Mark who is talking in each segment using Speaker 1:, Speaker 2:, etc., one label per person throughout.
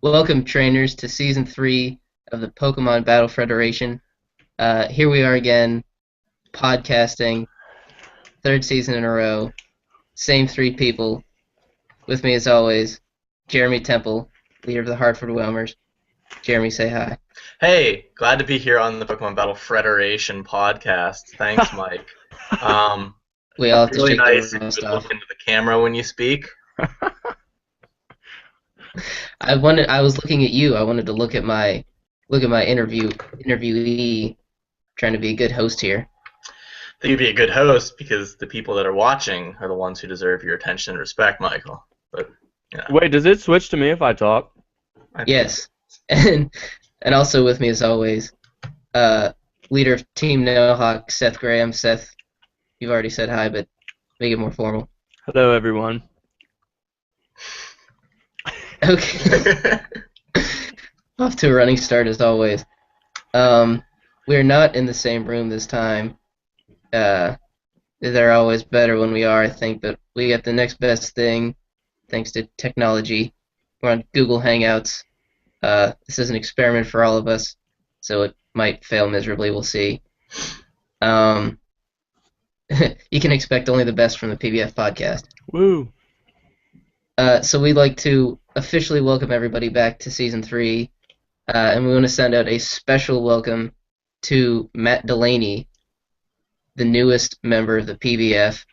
Speaker 1: Welcome, trainers, to Season 3 of the Pokemon Battle Federation. Here we are again, podcasting, third season in a row. Same three people. With me, as always, Jeremy Temple, leader of the Hartford Whalmers. Jeremy, say hi.
Speaker 2: Hey, glad to be here on the Pokemon Battle Federation podcast. Thanks, Mike. Um,
Speaker 1: We all have to
Speaker 2: Really
Speaker 1: shake the
Speaker 2: nice if
Speaker 1: rust
Speaker 2: you would look
Speaker 1: off.
Speaker 2: into the camera when you speak.
Speaker 1: I was looking at you. I wanted to look at my interviewee, trying to be a good host here.
Speaker 2: I think you'd be a good host because the people that are watching are the ones who deserve your attention and respect, Michael. But yeah,
Speaker 3: Wait, does it switch to me if I talk?
Speaker 2: I think
Speaker 1: Yes, and and also with me as always, uh, leader of Team Nohawk, Seth Graham. Seth, you've already said hi, but make it more formal.
Speaker 3: Hello, everyone.
Speaker 1: Okay, off to a running start as always. We're not in the same room this time. Uh, they're always better when we are, I think, but we got the next best thing thanks to technology. We're on Google Hangouts. This is an experiment for all of us, so it might fail miserably. We'll see. Um, you can expect only the best from the PBF podcast.
Speaker 3: Woo.
Speaker 1: So we'd like to officially welcome everybody back to Season 3, and we want to send out a special welcome to Matt Delaney, the newest member of the PBF.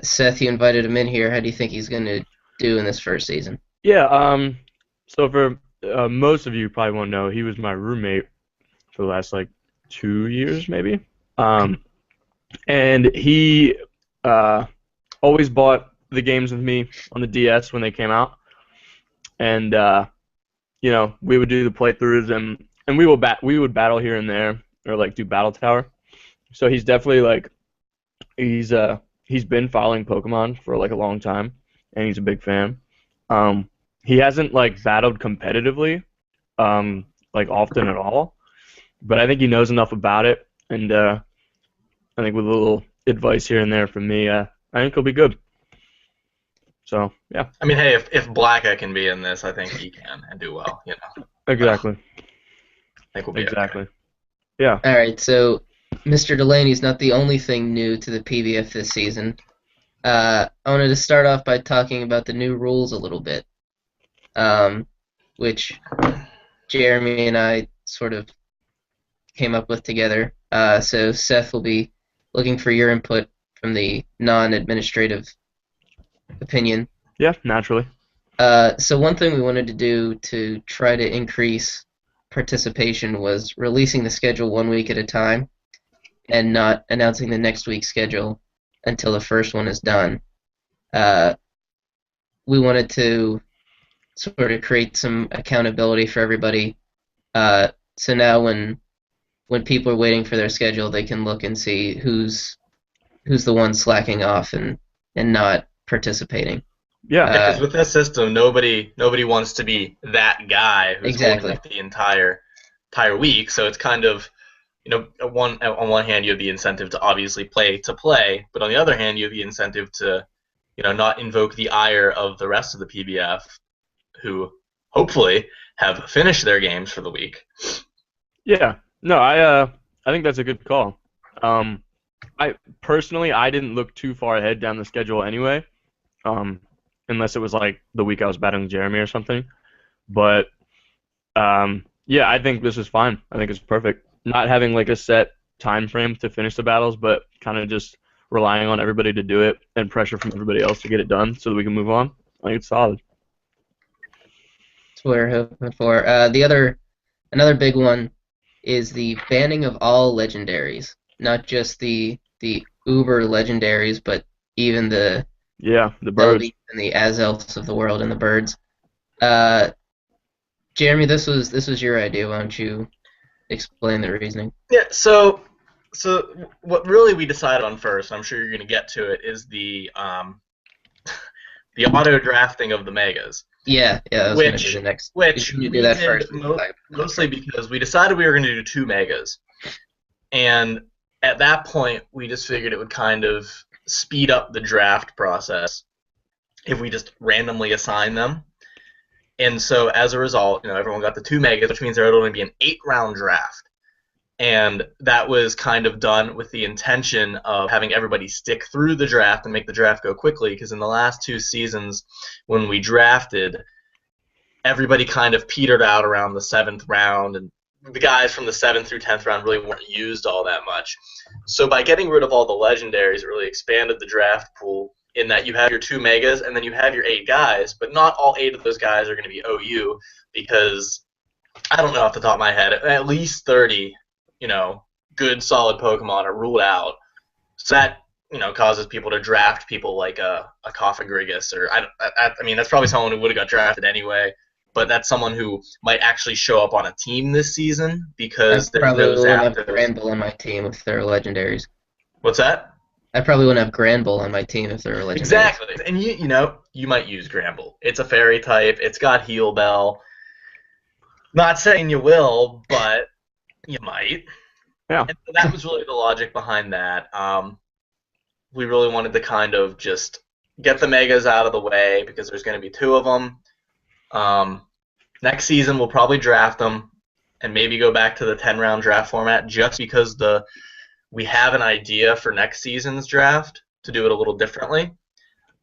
Speaker 1: Seth, you invited him in here. How do you think he's going to do in this first season?
Speaker 3: Yeah, so for most of you probably won't know, he was my roommate for the last, 2 years, maybe. And he always bought the games with me on the DS when they came out. And, we would do the playthroughs, and we would battle here and there, or, do Battle Tower. So he's definitely, he's been following Pokemon for, a long time, and he's a big fan. He hasn't battled competitively, often at all, but I think he knows enough about it, and I think with a little advice here and there from me, I think he'll be good. So yeah,
Speaker 2: I mean, hey, if Blacka can be in this, I think he can and do well.
Speaker 3: exactly,
Speaker 2: I think we'll be okay.
Speaker 3: exactly. Yeah,
Speaker 1: All right, so Mr. Delaney's not the only thing new to the PBF this season. I wanted to start off by talking about the new rules a little bit, which Jeremy and I sort of came up with together. So Seth will be looking for your input from the non-administrative opinion.
Speaker 3: yeah, naturally.
Speaker 1: So one thing we wanted to do to try to increase participation was releasing the schedule 1 week at a time and not announcing the next week's schedule until the first one is done. Uh, we wanted to sort of create some accountability for everybody. So now when people are waiting for their schedule, they can look and see who's the one slacking off and not participating.
Speaker 3: Yeah,
Speaker 2: Because with this system, nobody wants to be that guy who's holding
Speaker 1: Exactly.
Speaker 2: up the entire week. So it's kind of, on one hand you have the incentive to obviously play, but on the other hand you have the incentive to, not invoke the ire of the rest of the PBF, who hopefully have finished their games for the week.
Speaker 3: yeah. No, I think that's a good call. I personally I didn't look too far ahead down the schedule anyway. Unless it was the week I was battling Jeremy or something. But yeah, I think this is fine. I think it's perfect. Not having a set time frame to finish the battles, but kind of just relying on everybody to do it and pressure from everybody else to get it done so that we can move on. I think it's solid.
Speaker 1: That's what we're hoping for. Another big one is the banning of all legendaries, not just the uber legendaries, but even the
Speaker 3: Yeah, the birds.
Speaker 1: Elvies and the Azelfs of the world and the birds. Uh, Jeremy, this was your idea. Why don't you explain the reasoning?
Speaker 2: Yeah, so what really we decided on first, I'm sure you're going to get to it, is the auto drafting of the megas,
Speaker 1: Yeah, that was gonna be
Speaker 2: which
Speaker 1: the next.
Speaker 2: which
Speaker 1: You do
Speaker 2: we
Speaker 1: that
Speaker 2: did
Speaker 1: first. We can talk about that
Speaker 2: mostly
Speaker 1: first.
Speaker 2: because we decided we were going to do two megas, and at that point we just figured it would kind of speed up the draft process if we just randomly assign them. And so as a result, everyone got the 2 megas, which means there would only be an 8-round draft. And that was kind of done with the intention of having everybody stick through the draft and make the draft go quickly, because in the last 2 seasons when we drafted, everybody kind of petered out around the 7th round, and the guys from the 7th through 10th round really weren't used all that much. So by getting rid of all the legendaries, it really expanded the draft pool in that you have your 2 megas and then you have your 8 guys, but not all 8 of those guys are going to be OU, because I don't know off the top of my head, at least 30, good solid Pokemon are ruled out. So that, causes people to draft people like a Coffagrigus, or I mean, that's probably someone who would have got drafted anyway, but that's someone who might actually show up on a team this season because
Speaker 1: I
Speaker 2: there's
Speaker 1: probably
Speaker 2: no
Speaker 1: wouldn't have
Speaker 2: Zapdos.
Speaker 1: Granbull on my team if they're legendaries.
Speaker 2: What's that?
Speaker 1: I probably wouldn't have Granbull on my team if they're legendaries.
Speaker 2: Exactly. And you might use Granbull. It's a fairy type. It's got Heal Bell. Not saying you will, but you might.
Speaker 3: Yeah.
Speaker 2: And so that was really the logic behind that. We really wanted to kind of just get the megas out of the way because there's going to be 2 of them. Next season we'll probably draft them and maybe go back to the 10-round draft format, just because we have an idea for next season's draft to do it a little differently.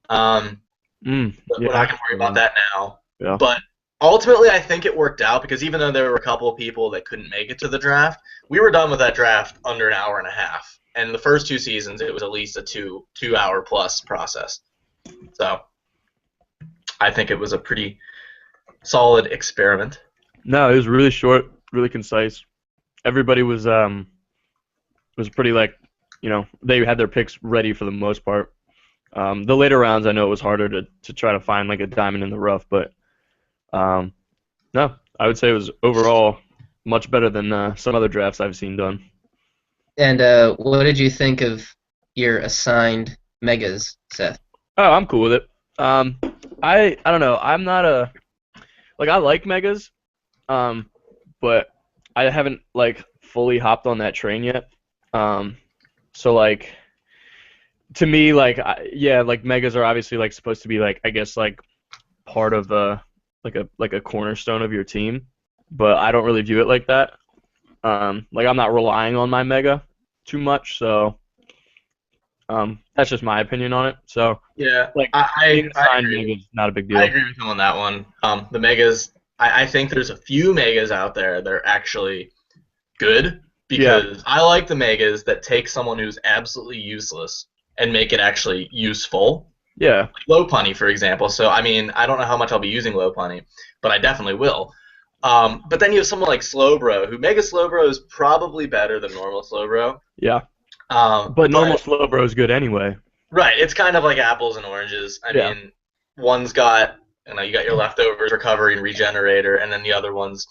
Speaker 2: But we're not going to worry about that now.
Speaker 3: Yeah.
Speaker 2: But ultimately, I think it worked out, because even though there were a couple of people that couldn't make it to the draft, we were done with that draft under an hour and a half. And the first 2 seasons, it was at least a 2-hour plus process. So I think it was a pretty solid experiment.
Speaker 3: No, it was really short, really concise. Everybody was pretty, like, they had their picks ready for the most part. The later rounds, I know it was harder to try to find like a diamond in the rough, but no, I would say it was overall much better than some other drafts I've seen done.
Speaker 1: And what did you think of your assigned megas, Seth?
Speaker 3: Oh, I'm cool with it. I don't know. I'm not I like megas, but I haven't like fully hopped on that train yet. So like, to me, like, like megas are obviously like supposed to be like, I guess, like part of like a cornerstone of your team, but I don't really view it like that. Like, I'm not relying on my mega too much, so that's just my opinion on it. So
Speaker 2: yeah,
Speaker 3: like,
Speaker 2: I agree.
Speaker 3: Mega's not a big deal.
Speaker 2: I agree with him on that one. The megas, I think there's a few megas out there that are actually good, because I like the megas that take someone who's absolutely useless and make it actually useful.
Speaker 3: Yeah.
Speaker 2: Like Lopunny, for example. So, I mean, I don't know how much I'll be using Lopunny, but I definitely will. But then you have someone like Slowbro, who Mega Slowbro is probably better than normal Slowbro.
Speaker 3: Yeah. But normal Slowbro is good anyway.
Speaker 2: Right. It's kind of like apples and oranges. I mean, one's got, you got your leftovers, recovery, and regenerator, and then the other one's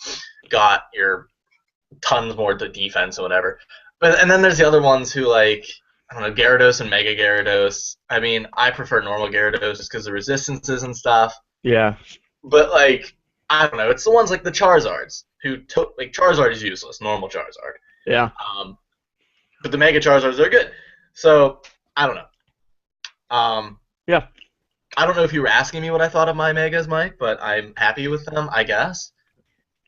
Speaker 2: got your tons more to defense or whatever. And then there's the other ones who, like, I don't know, Gyarados and Mega Gyarados. I mean, I prefer normal Gyarados just because of resistances and stuff.
Speaker 3: Yeah.
Speaker 2: But, like, I don't know, it's the ones like the Charizards, like, Charizard is useless, normal Charizard.
Speaker 3: Yeah.
Speaker 2: But the Mega Charizards are good. So, I don't know.
Speaker 3: Yeah.
Speaker 2: I don't know if you were asking me what I thought of my Megas, Mike, but I'm happy with them, I guess.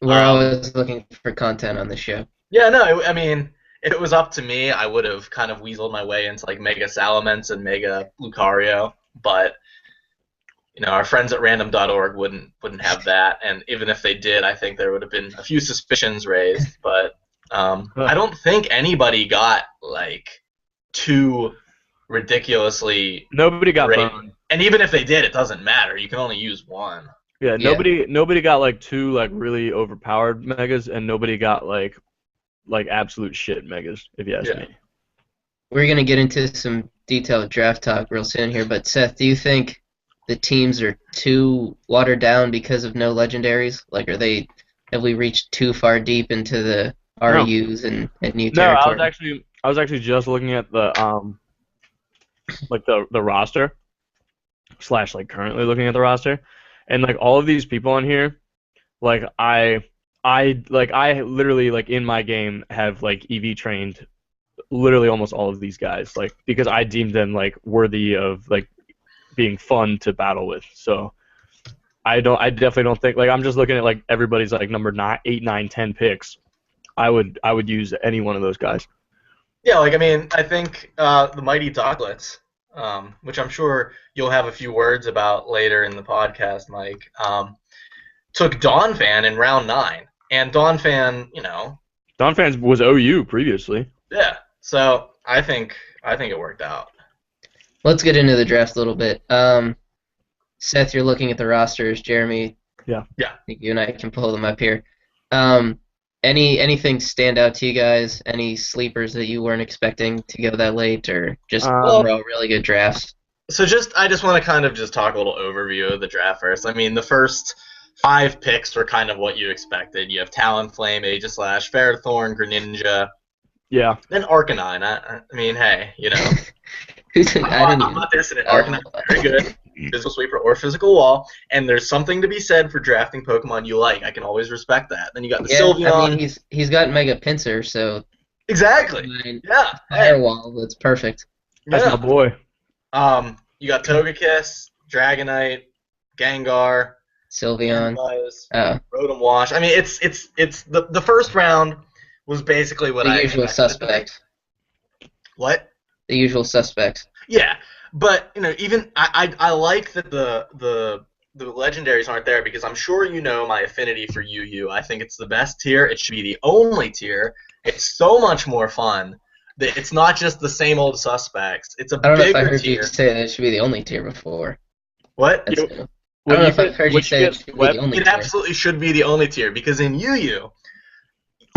Speaker 1: We're always looking for content on the show.
Speaker 2: Yeah, no, I mean, if it was up to me, I would have kind of weaseled my way into like Mega Salamence and Mega Lucario, but our friends at random.org wouldn't have that, and even if they did, I think there would have been a few suspicions raised, but I don't think anybody got like too ridiculously
Speaker 3: Nobody got
Speaker 2: great.
Speaker 3: burned.
Speaker 2: And even if they did, it doesn't matter. You can only use one.
Speaker 3: Yeah, nobody got like 2 like really overpowered megas, and nobody got like absolute shit megas, if you ask me.
Speaker 1: We're gonna get into some detailed draft talk real soon here, but Seth, do you think the teams are too watered down because of no legendaries? Like, have we reached too far deep into the RUs and new territory?
Speaker 3: No, I was actually just looking at the like the roster / like currently looking at the roster, and like all of these people on here, like I literally, like, in my game have like EV trained literally almost all of these guys, like, because I deemed them like worthy of like being fun to battle with. So I definitely don't think, like, I'm just looking at like everybody's like number 9, 8, 9, 10 picks. I would use any one of those guys.
Speaker 2: Yeah, like I mean, I think the Mighty Ducklets, which I'm sure you'll have a few words about later in the podcast, Mike, took Dawn Fan in round 9, and Dawn Fan,
Speaker 3: Don Fans was OU previously.
Speaker 2: yeah. So I think it worked out.
Speaker 1: Let's get into the draft a little bit. Seth, you're looking at the rosters. Jeremy,
Speaker 3: Yeah.
Speaker 2: Yeah.
Speaker 1: I think you and I can pull them up here. Anything stand out to you guys? Any sleepers that you weren't expecting to go that late, or just overall really good drafts?
Speaker 2: So I just want to kind of just talk a little overview of the draft first. I mean, the first 5 picks were kind of what you expected. You have Talonflame, Aegislash, Ferrothorn, Greninja,
Speaker 3: Yeah.
Speaker 2: then Arcanine. I mean, hey, I'm not dissing Arcanine, very good. Physical sweeper or physical wall, and there's something to be said for drafting Pokemon you like. I can always respect that. Then you got the Sylveon.
Speaker 1: I mean, he's got Mega Pinsir, so
Speaker 2: exactly. Yeah.
Speaker 1: Firewall, that's perfect.
Speaker 3: That's my boy.
Speaker 2: You got Togekiss, Dragonite, Gengar,
Speaker 1: Sylveon,
Speaker 2: Rotom Wash. I mean, it's the first round was basically what
Speaker 1: the usual suspects.
Speaker 2: What?
Speaker 1: The usual suspects.
Speaker 2: Yeah. But even I like that the legendaries aren't there, because I'm sure you know my affinity for UU. I think it's the best tier. It should be the only tier. It's so much more fun. That it's not just the same old suspects. It's a bigger tier.
Speaker 1: I don't know if I heard you say that it should be the only tier before.
Speaker 2: What?
Speaker 1: I don't know if I've heard you say it should be the only tier.
Speaker 2: It absolutely should be the only tier, because in UU,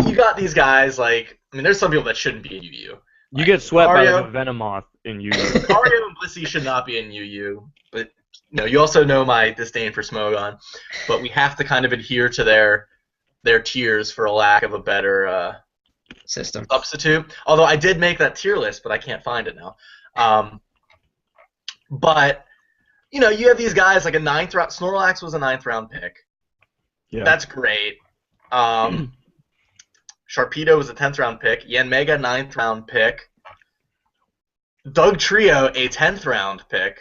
Speaker 2: you got these guys like, I mean, there's some people that shouldn't be in UU.
Speaker 3: You get swept by the Venomoth in UU.
Speaker 2: Mario and Blissey should not be in UU, but you also know my disdain for Smogon. But we have to kind of adhere to their tiers for a lack of a better
Speaker 1: system
Speaker 2: substitute. Although I did make that tier list, but I can't find it now. But you have these guys like a 9th round. Snorlax was a 9th round pick.
Speaker 3: Yeah,
Speaker 2: that's great. Sharpedo was a 10th round pick. Yanmega, 9th round pick. Dugtrio, a 10th round pick.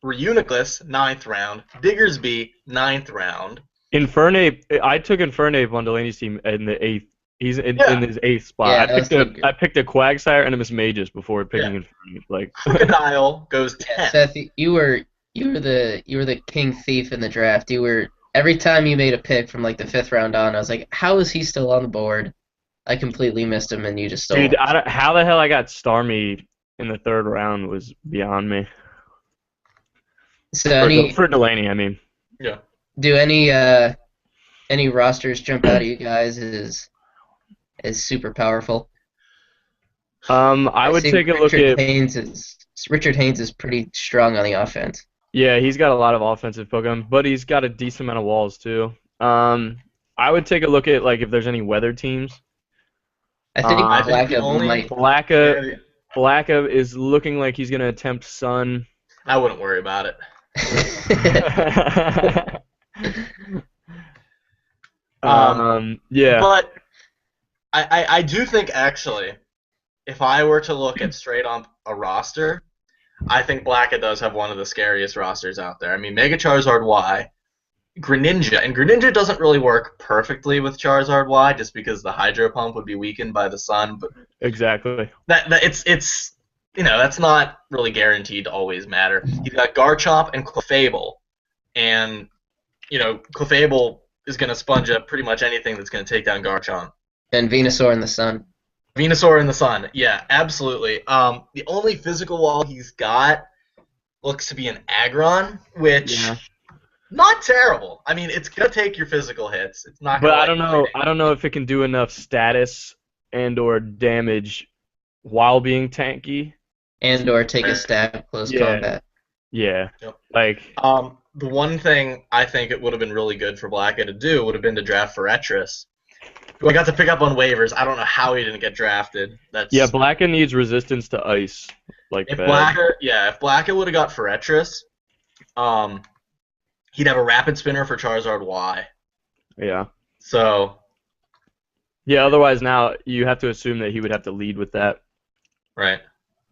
Speaker 2: Reuniclus, 9th round. Diggersby, 9th round.
Speaker 3: Infernape, I took Infernape on Delaney's team in the 8th. He's in his 8th spot.
Speaker 1: Yeah,
Speaker 3: I picked a Quagsire and a Mismagus before picking Infernape. Like
Speaker 2: Crocodile goes 10th.
Speaker 1: Seth, you were the king thief in the draft. You were. Every time you made a pick from like the 5th round on, I was like, how is he still on the board? I completely missed him, and you just stole him.
Speaker 3: Dude, how the hell I got Starmie in the 3rd round was beyond me.
Speaker 1: So
Speaker 3: for Delaney, I mean.
Speaker 2: Yeah.
Speaker 1: Do any rosters jump out at you guys as super powerful?
Speaker 3: I would take a look at
Speaker 1: Richard Haynes is pretty strong on the offense.
Speaker 3: Yeah, he's got a lot of offensive Pokemon, but he's got a decent amount of walls too. I would take a look at like if there's any weather teams.
Speaker 1: I think
Speaker 3: Blacka is looking like he's gonna attempt Sun.
Speaker 2: I wouldn't worry about it.
Speaker 3: Yeah.
Speaker 2: But I do think actually, if I were to look at straight on a roster, I think Blacka does have one of the scariest rosters out there. I mean, Mega Charizard Y, Greninja, and Greninja doesn't really work perfectly with Charizard Y just because the Hydro Pump would be weakened by the sun. But
Speaker 3: exactly.
Speaker 2: It's that's not really guaranteed to always matter. He's got Garchomp and Clefable, and Clefable is going to sponge up pretty much anything that's going to take down Garchomp.
Speaker 1: And Venusaur in the sun.
Speaker 2: Venusaur in the sun, yeah, absolutely. The only physical wall he's got looks to be an Aggron, which not terrible. I mean, it's gonna take your physical hits. It's not.
Speaker 3: But I don't know. I don't know if it can do enough status and/or damage while being tanky.
Speaker 1: And/or take a stab close combat.
Speaker 3: Yeah.
Speaker 2: Yep.
Speaker 3: Like.
Speaker 2: The one thing I think it would have been really good for Blacka to do would have been to draft Forretress. We got to pick up on waivers. I don't know how he didn't get drafted.
Speaker 3: Blacka needs resistance to ice.
Speaker 2: If Blacka would have got Forretress, he'd have a Rapid Spinner for Charizard Y.
Speaker 3: Yeah.
Speaker 2: So.
Speaker 3: Yeah. Otherwise, now you have to assume that he would have to lead with that.
Speaker 2: Right.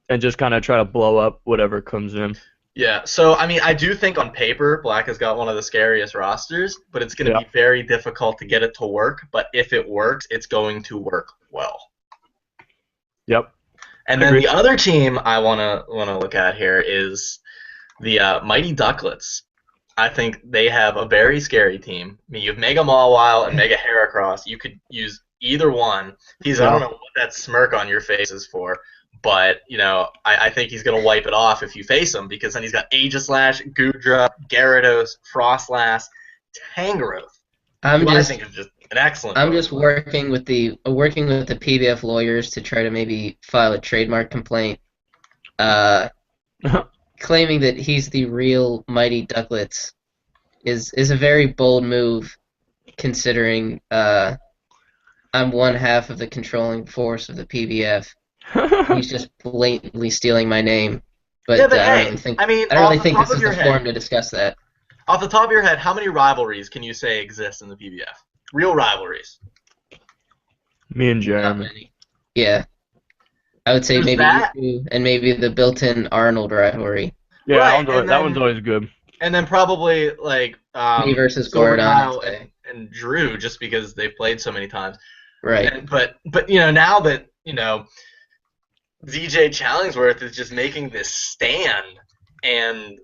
Speaker 3: And just kind of try to blow up whatever comes in.
Speaker 2: Yeah, so I mean, I do think on paper Black has got one of the scariest rosters, but it's going to
Speaker 3: Yeah.
Speaker 2: be very difficult to get it to work. But if it works, it's going to work well.
Speaker 3: Yep.
Speaker 2: And
Speaker 3: I
Speaker 2: then
Speaker 3: agree.
Speaker 2: the other team I wanna look at here is the Mighty Ducklets. I think they have a very scary team. I mean, you have Mega Mawile and Mega Heracross. You could use either one. I don't
Speaker 3: Yeah.
Speaker 2: know what that smirk on your face is for, but I think he's gonna wipe it off if you face him because then he's got Aegislash, Goodra, Gyarados, Frostlass, Tangrowth,
Speaker 1: I'm
Speaker 2: who I
Speaker 1: just
Speaker 2: think is just an excellent
Speaker 1: I'm
Speaker 2: Pokemon.
Speaker 1: just working with the PBF lawyers to try to maybe file a trademark complaint, uh, claiming that he's the real Mighty Ducklets is a very bold move considering I'm one half of the controlling force of the PBF. He's just blatantly stealing my name,
Speaker 2: Yeah,
Speaker 1: but
Speaker 2: but hey, I mean,
Speaker 1: I don't
Speaker 2: off
Speaker 1: really
Speaker 2: the
Speaker 1: think
Speaker 2: top
Speaker 1: this
Speaker 2: of
Speaker 1: is
Speaker 2: your
Speaker 1: the
Speaker 2: head,
Speaker 1: forum to discuss that.
Speaker 2: how many rivalries can you say exist in the PBF? Real rivalries.
Speaker 3: Me and
Speaker 1: Not
Speaker 3: Jeremy.
Speaker 1: many. Yeah, I would say
Speaker 2: There's
Speaker 1: maybe you
Speaker 2: that,
Speaker 1: two, and maybe the built-in Arnold rivalry.
Speaker 3: Yeah,
Speaker 2: right?
Speaker 3: that one's always good.
Speaker 2: And then probably like
Speaker 1: Me versus Gordon, I'd
Speaker 2: Silverdale
Speaker 1: say.
Speaker 2: and Drew, just because they've played so many times.
Speaker 1: Right.
Speaker 2: And but now that ZJ Challingsworth is just making this stand and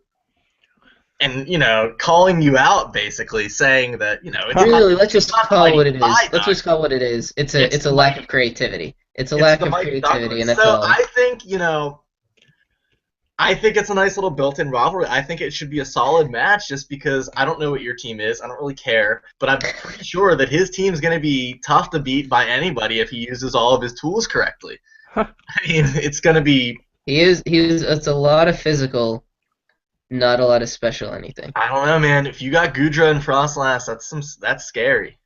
Speaker 2: calling you out, basically saying that
Speaker 1: Really, let's
Speaker 2: it's
Speaker 1: just
Speaker 2: not the
Speaker 1: call it
Speaker 2: Mighty
Speaker 1: what it is. Let's
Speaker 2: Psyduck,
Speaker 1: just call it what it is.
Speaker 2: it's
Speaker 1: It's a
Speaker 2: the
Speaker 1: lack of
Speaker 2: Mighty
Speaker 1: creativity. It's a
Speaker 2: it's
Speaker 1: lack
Speaker 2: the
Speaker 1: of
Speaker 2: Mighty
Speaker 1: creativity,
Speaker 2: Ducklets.
Speaker 1: and
Speaker 2: So
Speaker 1: that's all.
Speaker 2: I think it's a nice little built-in rivalry. I think it should be a solid match just because I don't know what your team is. I don't really care, but I'm pretty sure that his team's going to be tough to beat by anybody if he uses all of his tools correctly. I mean, it's going to be.
Speaker 1: It's a lot of physical, not a lot of special anything.
Speaker 2: I don't know, man. If you got Gudra and Frostlass, that's scary.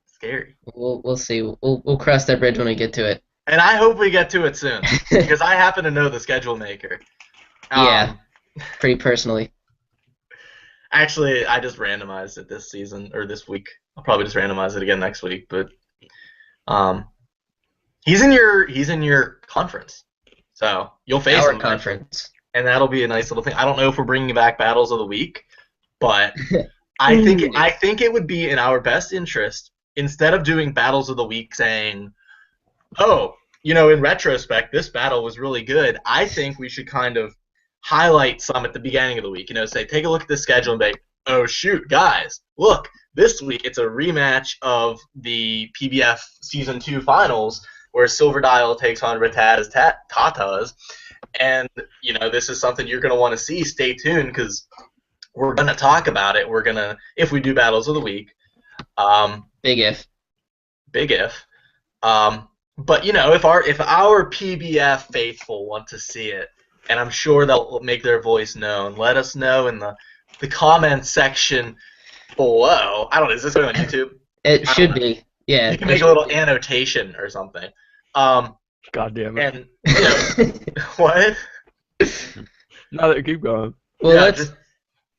Speaker 2: Scary.
Speaker 1: We'll see. We'll cross that bridge when we get to it.
Speaker 2: And I hope we get to it soon because I happen to know the schedule maker.
Speaker 1: Yeah, pretty personally.
Speaker 2: Actually, I just randomized it this season or this week. I'll probably just randomize it again next week. But he's in your conference, so you'll face
Speaker 1: Our
Speaker 2: him eventually,
Speaker 1: conference.
Speaker 2: and that'll be a nice little thing. I don't know if we're bringing back battles of the week, but I think it would be in our best interest instead of doing battles of the week saying, oh, in retrospect, this battle was really good. I think we should kind of highlight some at the beginning of the week. Say, take a look at the schedule and be like, oh, shoot, guys, look, this week it's a rematch of the PBF Season 2 finals where Silverdale takes on Rataz Tatas. And, this is something you're going to want to see. Stay tuned because we're going to talk about it. We're going to, if we do battles of the week.
Speaker 1: Big if.
Speaker 2: Big if. But if our PBF faithful want to see it, and I'm sure they'll make their voice known, let us know in the comments section below. I don't know, is this going on YouTube?
Speaker 1: It should be. Yeah.
Speaker 2: You can make a little annotation or something.
Speaker 3: God damn it.
Speaker 2: And what?
Speaker 3: No, keep going.
Speaker 1: Well,
Speaker 2: yeah,
Speaker 1: let's.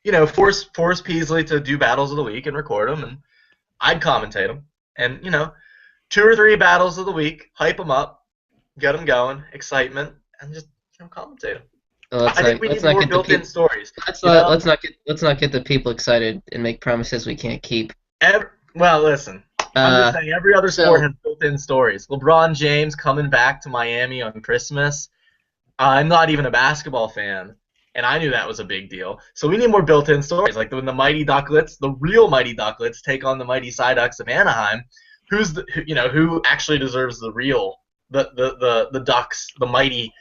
Speaker 2: Just force Peasley to do battles of the week and record them, and I'd commentate them. And 2 or 3 battles of the week, hype them up, get them going, excitement, and just commentate them. I think we need more built-in stories.
Speaker 1: Let's not get the people excited and make promises we can't keep.
Speaker 2: Well, listen. I'm just saying every other sport has built-in stories. LeBron James coming back to Miami on Christmas. I'm not even a basketball fan, and I knew that was a big deal. So we need more built-in stories, like when the Mighty Ducklets, the real Mighty Ducklets, take on the Mighty Psyducks of Anaheim. Who actually deserves the Ducks, the Mighty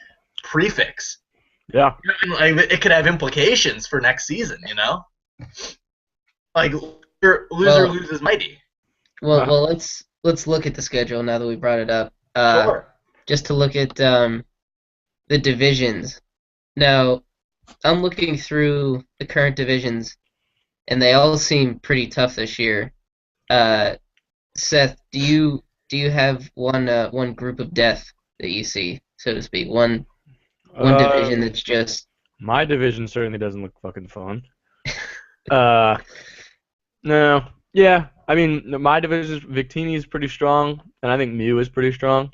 Speaker 2: prefix?
Speaker 3: Yeah.
Speaker 2: It could have implications for next season. Like loser loses Mighty.
Speaker 1: Well, let's look at the schedule now that we brought it up.
Speaker 2: Sure.
Speaker 1: Just to look at the divisions. Now, I'm looking through the current divisions, and they all seem pretty tough this year. Seth, do you have one group of death that you see, so to speak? One division that's just.
Speaker 3: My division certainly doesn't look fucking fun. No. Yeah, I mean, my division, Victini is pretty strong, and I think Mew is pretty strong.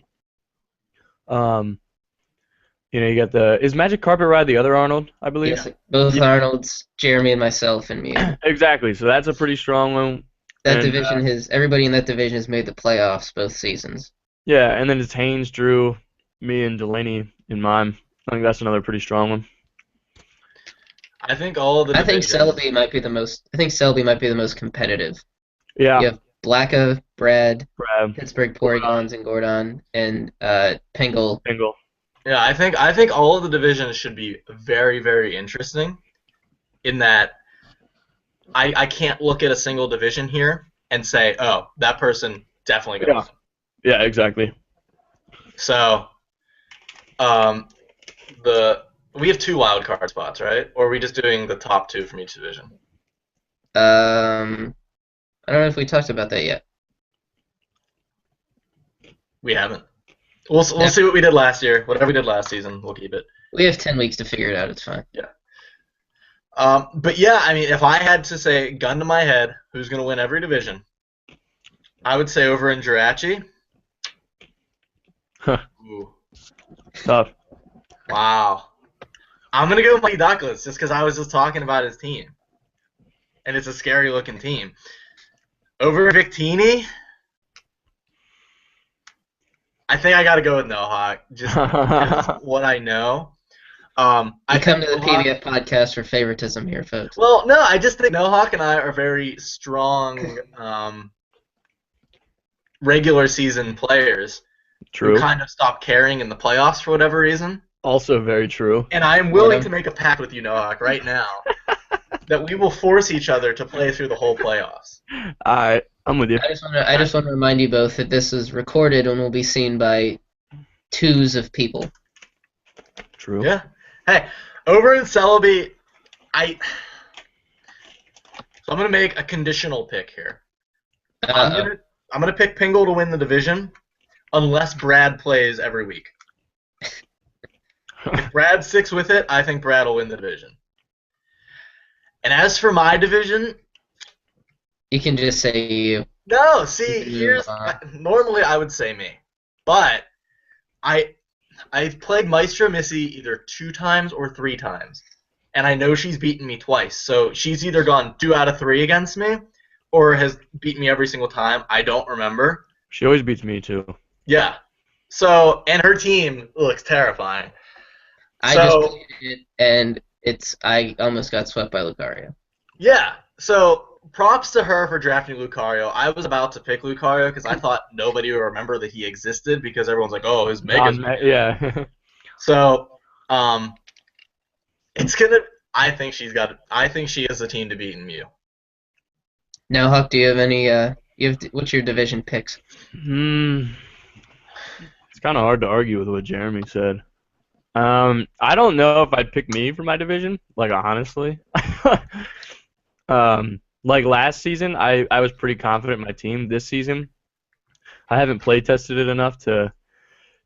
Speaker 3: You got the is Magic Carpet Ride the other Arnold, I believe.
Speaker 1: Yes, both
Speaker 3: Yeah.
Speaker 1: Arnolds, Jeremy and myself, and Mew.
Speaker 3: Exactly. So that's a pretty strong one.
Speaker 1: That
Speaker 3: And
Speaker 1: division everybody in that division has made the playoffs both seasons.
Speaker 3: yeah, and then it's Haynes, Drew, me, and Delaney in mine. I think that's another pretty strong one.
Speaker 2: I think all of the
Speaker 1: I think
Speaker 2: divisions.
Speaker 1: Selby might be the most competitive.
Speaker 3: Yeah.
Speaker 1: You have Blacka, Brad,
Speaker 3: Brad,
Speaker 1: Pittsburgh Porygons, and Gordon, and Pengel.
Speaker 3: Pingle.
Speaker 2: Yeah, I think all of the divisions should be very, very interesting. In that, I can't look at a single division here and say, oh, that person definitely going to win.
Speaker 3: Yeah, exactly.
Speaker 2: So, we have 2 wild card spots, right? Or are we just doing the top 2 from each division?
Speaker 1: I don't know if we talked about that yet.
Speaker 2: We haven't. We'll see what we did last year. Whatever we did last season, we'll keep it.
Speaker 1: We have 10 weeks to figure it out. It's fine.
Speaker 2: Yeah. But yeah, I mean, if I had to say, gun to my head, who's going to win every division, I would say over in Jirachi.
Speaker 3: Huh.
Speaker 2: Ooh.
Speaker 3: Tough.
Speaker 2: Wow. I'm going to go with Mikey Douglas just because I was just talking about his team. And it's a scary-looking team. Over Victini, I think I got to go with Nohawk, just because what I know. I
Speaker 1: come to
Speaker 2: think
Speaker 1: the PBF podcast for favoritism here, folks.
Speaker 2: Well, no, I just think Nohawk and I are very strong regular season players
Speaker 3: True.
Speaker 2: who kind of stop caring in the playoffs for whatever reason.
Speaker 3: Also very true.
Speaker 2: And I am willing to make a pact with you, Nohawk, right now, that we will force each other to play through the whole playoffs.
Speaker 3: All right, I'm with you.
Speaker 1: I just want to remind you both that this is recorded and will be seen by twos of people.
Speaker 3: True.
Speaker 2: Yeah. Hey, over in Celebi, so I'm gonna make a conditional pick here. I'm gonna pick Pingle to win the division, unless Brad plays every week. If Brad sticks with it, I think Brad will win the division. And as for my division,
Speaker 1: you can just say you.
Speaker 2: No, see, normally I would say me, but I've played Maestra Missy either 2 times or 3 times, and I know she's beaten me twice. So she's either gone 2 out of 3 against me, or has beaten me every single time. I don't remember.
Speaker 3: She always beats me too.
Speaker 2: Yeah. So, and her team looks terrifying.
Speaker 1: I just played it, and I almost got swept by Lucario.
Speaker 2: Yeah. So props to her for drafting Lucario. I was about to pick Lucario because I thought nobody would remember that he existed because everyone's like, oh, his Mega's
Speaker 3: yeah.
Speaker 2: So, it's gonna. I think she has the team to beat in Mew.
Speaker 1: Now, Huck, do you have any? What's your division picks?
Speaker 3: It's kind of hard to argue with what Jeremy said. I don't know if I'd pick me for my division. Like honestly, like last season, I was pretty confident in my team. This season, I haven't play tested it enough to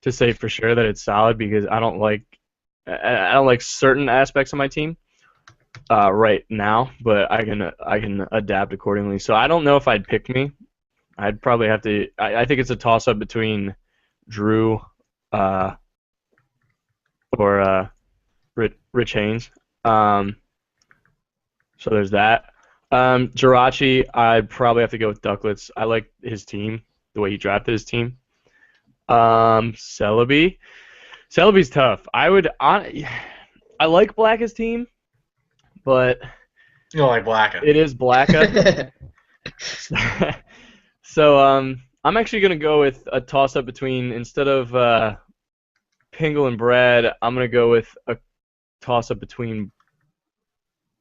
Speaker 3: say for sure that it's solid because I don't like certain aspects of my team right now, but I can adapt accordingly. So I don't know if I'd pick me. I'd probably have to. I think it's a toss up between Drew or Rich Haynes. So there's that. Jirachi, I'd probably have to go with Ducklets. I like his team, the way he drafted his team. Celebi's tough. I like Blacka's team, but
Speaker 2: you don't like Blacka.
Speaker 3: It is Blacka. So I'm actually gonna go with a toss up between, instead of Pingle and Brad, I'm gonna go with a toss up between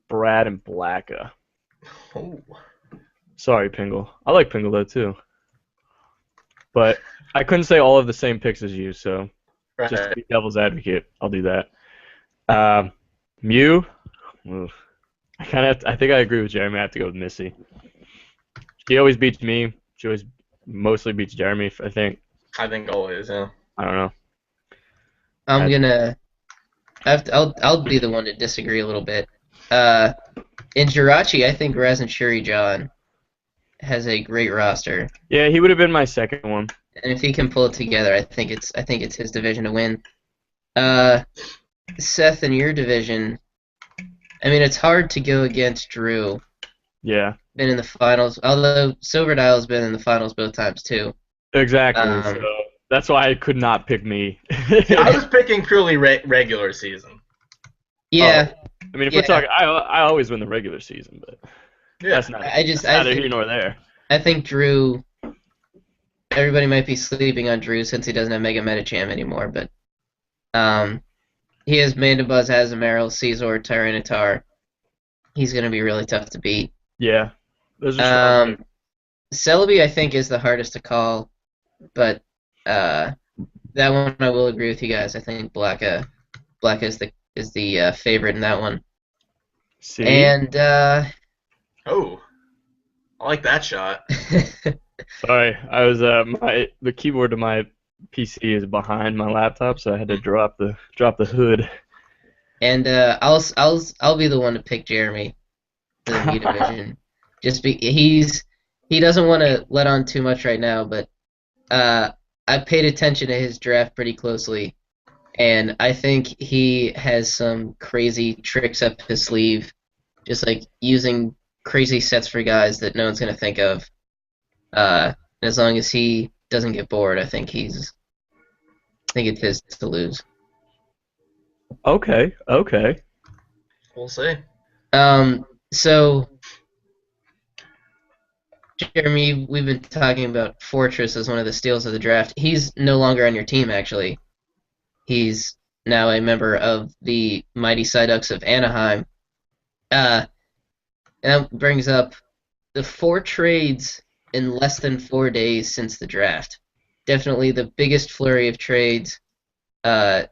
Speaker 3: Brad and Blacka.
Speaker 2: Oh.
Speaker 3: Sorry, Pingle. I like Pingle though too. But I couldn't say all of the same picks as you, so just to be devil's advocate, I'll do that. Mew, I think I agree with Jeremy. I have to go with Missy. She always beats me. She always mostly beats Jeremy, I think.
Speaker 2: I think always, yeah.
Speaker 3: I don't know.
Speaker 1: I'll be the one to disagree a little bit. In Jirachi, I think Raz and Shuri John has a great roster.
Speaker 3: Yeah, he would have been my second one.
Speaker 1: And if he can pull it together, I think it's his division to win. Uh, Seth, in your division, I mean, it's hard to go against Drew.
Speaker 3: Yeah,
Speaker 1: Been in the finals, although Silverdial's been in the finals both times too.
Speaker 3: exactly. So
Speaker 1: Um,
Speaker 3: that's why I could not pick me.
Speaker 2: See, I was picking purely regular season.
Speaker 3: Oh,
Speaker 1: yeah,
Speaker 3: I mean, if we're
Speaker 1: yeah.
Speaker 3: talking, I always win the regular season, but
Speaker 2: Yeah.
Speaker 3: that's not
Speaker 1: I just,
Speaker 3: that's neither here nor there.
Speaker 1: I think Drew. Everybody might be sleeping on Drew since he doesn't have Mega Metacham anymore, but um, he has Mandibuzz, Azumarill, Caesar, Tyranitar. He's gonna be really tough to beat.
Speaker 3: Yeah, those are strong
Speaker 1: Um,
Speaker 3: picks.
Speaker 1: Celebi, I think, is the hardest to call, but uh, that one I will agree with you guys. I think Black is the favorite in that one.
Speaker 3: See,
Speaker 1: And
Speaker 2: Oh, I like that shot.
Speaker 3: sorry, I was the keyboard to my PC is behind my laptop, so I had to drop the hood.
Speaker 1: and I'll be the one to pick Jeremy for the Mew division. Just be he doesn't want to let on too much right now, but I paid attention to his draft pretty closely, and I think he has some crazy tricks up his sleeve, just like using crazy sets for guys that no one's gonna think of. As long as he doesn't get bored, I think it's his to lose.
Speaker 3: Okay, okay.
Speaker 2: We'll see.
Speaker 1: So Jeremy, we've been talking about Fortress as one of the steals of the draft. He's no longer on your team, actually. He's now a member of the Mighty Psyducks of Anaheim. And that brings up the 4 trades in less than 4 days since the draft. Definitely the biggest flurry of trades uh,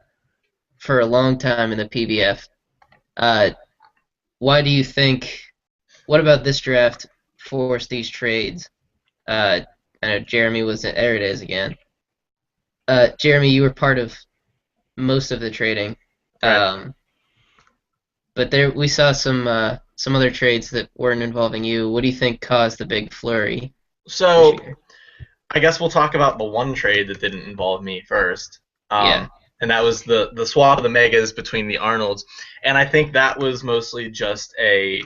Speaker 1: for a long time in the PBF. Uh, why do you think? What about this draft forced these trades? I know Jeremy was there. It is again. Jeremy, you were part of most of the trading,
Speaker 2: Right.
Speaker 1: um, but there we saw some other trades that weren't involving you. What do you think caused the big flurry this
Speaker 2: So
Speaker 1: year?
Speaker 2: I guess we'll talk about the one trade that didn't involve me first.
Speaker 1: Yeah,
Speaker 2: And that was the swap of the megas between the Arnolds. And I think that was mostly just a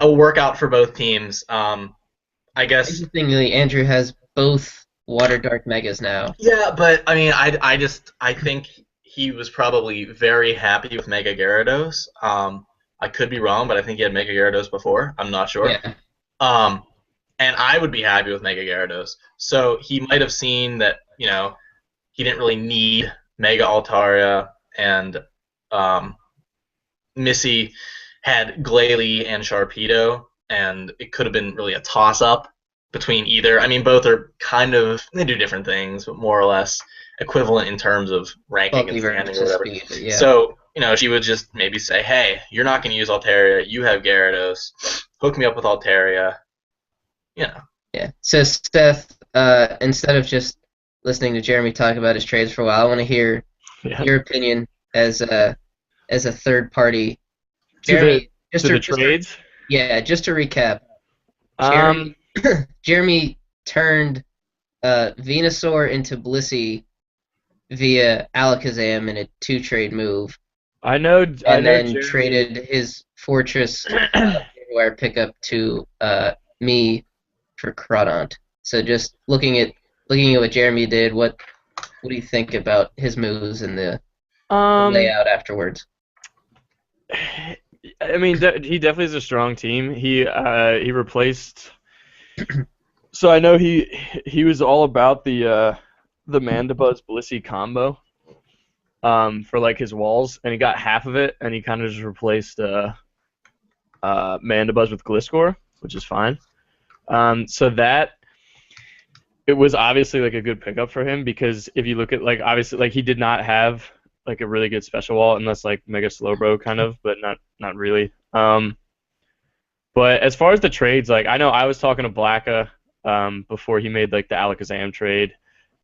Speaker 2: workout for both teams. I guess.
Speaker 1: interestingly, Andrew has both Water Dark Megas now.
Speaker 2: Yeah, but I mean, I think he was probably very happy with Mega Gyarados. I could be wrong, but I think he had Mega Gyarados before. I'm not sure.
Speaker 1: Yeah,
Speaker 2: Um, and I would be happy with Mega Gyarados. So he might have seen that, he didn't really need Mega Altaria, and um, Missy had Glalie and Sharpedo, and it could have been really a toss-up between either. I mean, both are they do different things, but more or less equivalent in terms of ranking and
Speaker 1: bulky
Speaker 2: standing or
Speaker 1: versus
Speaker 2: whatever.
Speaker 1: speed. But yeah,
Speaker 2: So, she would just maybe say, hey, you're not going to use Altaria, you have Gyarados, hook me up with Altaria, you know.
Speaker 1: yeah. So Seth, instead of just listening to Jeremy talk about his trades for a while, I want to hear
Speaker 3: Yeah.
Speaker 1: your opinion as a third party.
Speaker 3: To the
Speaker 1: Jeremy, just
Speaker 3: to the
Speaker 1: just
Speaker 3: trades.
Speaker 1: yeah, just to recap,
Speaker 3: Um,
Speaker 1: Jeremy Jeremy turned Venusaur into Blissey via Alakazam in a 2 trade move,
Speaker 3: I
Speaker 1: and
Speaker 3: know
Speaker 1: then
Speaker 3: Jeremy.
Speaker 1: traded his Fortress wire pickup to me for Crawdont. So just looking at what Jeremy did, what do you think about his moves and the
Speaker 3: um,
Speaker 1: layout afterwards?
Speaker 3: I mean, he definitely is a strong team. He replaced. So I know he was all about the Mandibuzz Blissey combo for like his walls, and he got half of it, and he kind of just replaced Mandibuzz with Gliscor, which is fine. So that it was obviously like a good pickup for him because if you look at like obviously like he did not have like a really good special wall unless like Mega Slowbro kind of, but not really. But as far as the trades, like I know I was talking to Blacka before he made like the Alakazam trade,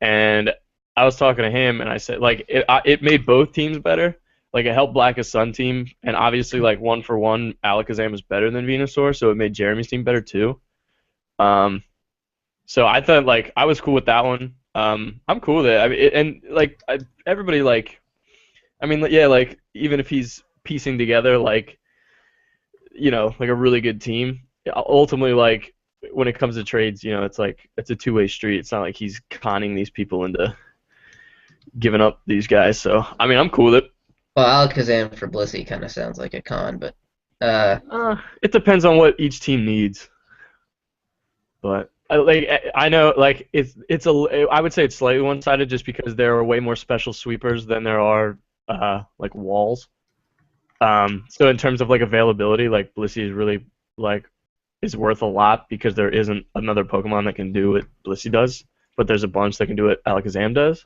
Speaker 3: and I was talking to him and I said like it made both teams better. Like it helped Blacka's Sun team, and obviously like 1-for-1 Alakazam is better than Venusaur, so it made Jeremy's team better too. Um, so I thought like I was cool with that one. I'm cool with it. I mean, and like everybody like, I mean, yeah, like even if he's piecing together like, like a really good team, ultimately like when it comes to trades, it's like it's a two-way street. It's not like he's conning these people into giving up these guys. So I mean, I'm cool with it.
Speaker 1: Well, Alakazam for Blissey kind of sounds like a con, but
Speaker 3: It depends on what each team needs. But I know like I would say it's slightly one-sided just because there are way more special sweepers than there are like walls. So in terms of like availability, like Blissey is really like is worth a lot because there isn't another Pokemon that can do what Blissey does, but there's a bunch that can do what Alakazam does.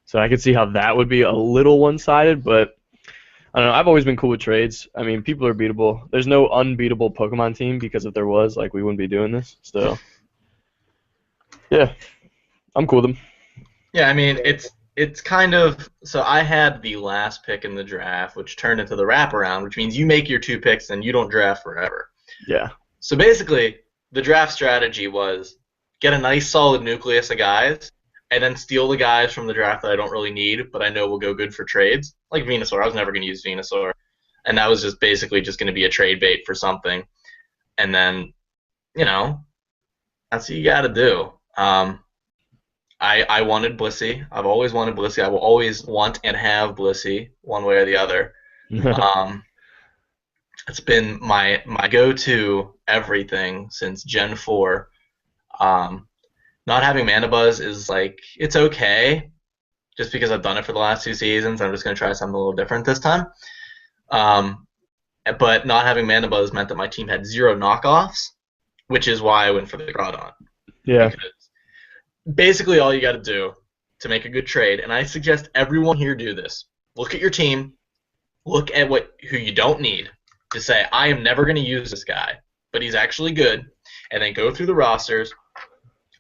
Speaker 3: So I could see how that would be a little one-sided, but I don't know. I've always been cool with trades. I mean, people are beatable. There's no unbeatable Pokemon team because if there was, like, we wouldn't be doing this. So, yeah, I'm cool with them.
Speaker 2: Yeah, I mean, it's kind of so I had the last pick in the draft, which turned into the wraparound, which means you make your 2 picks and you don't draft forever.
Speaker 3: Yeah.
Speaker 2: So basically, the draft strategy was get a nice solid nucleus of guys, and then steal the guys from the draft that I don't really need, but I know will go good for trades. Like Venusaur, I was never going to use Venusaur, and that was just basically just going to be a trade bait for something. And then, that's what you got to do. I wanted Blissey. I've always wanted Blissey. I will always want and have Blissey, one way or the other. It's been my go-to everything since Gen 4. Not having Mana Buzz is like, it's okay, just because I've done it for the last 2 seasons. I'm just going to try something a little different this time. But not having Mana Buzz meant that my team had 0 knockoffs, which is why I went for the Groudon.
Speaker 3: Yeah.
Speaker 2: Because basically all you got to do to make a good trade, and I suggest everyone here do this, look at your team, look at who you don't need, to say, I am never going to use this guy, but he's actually good, and then go through the rosters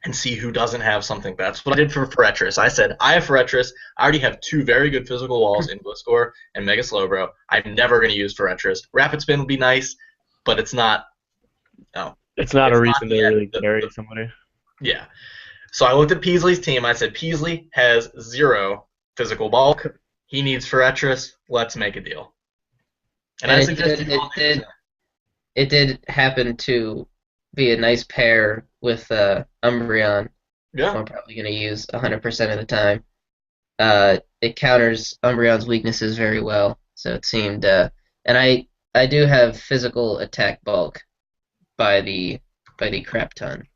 Speaker 2: and see who doesn't have something. That's what I did for Ferretris. I said, I have Ferretris. I already have 2 very good physical walls in Gliscor and Mega Slowbro. I'm never going to use Ferretris. Rapid Spin would be nice, but it's not. No,
Speaker 3: it's not a reason to
Speaker 2: yet
Speaker 3: really carry somebody.
Speaker 2: Yeah. So I looked at Peasley's team. I said, Peasley has 0 physical bulk. He needs Ferretris. Let's make a deal. And I suggested
Speaker 1: it did happen to be a nice pair with Umbreon.
Speaker 2: Yeah.
Speaker 1: I'm probably going to use 100% of the time. It counters Umbreon's weaknesses very well, so it seemed. And I do have physical attack bulk by the crap ton.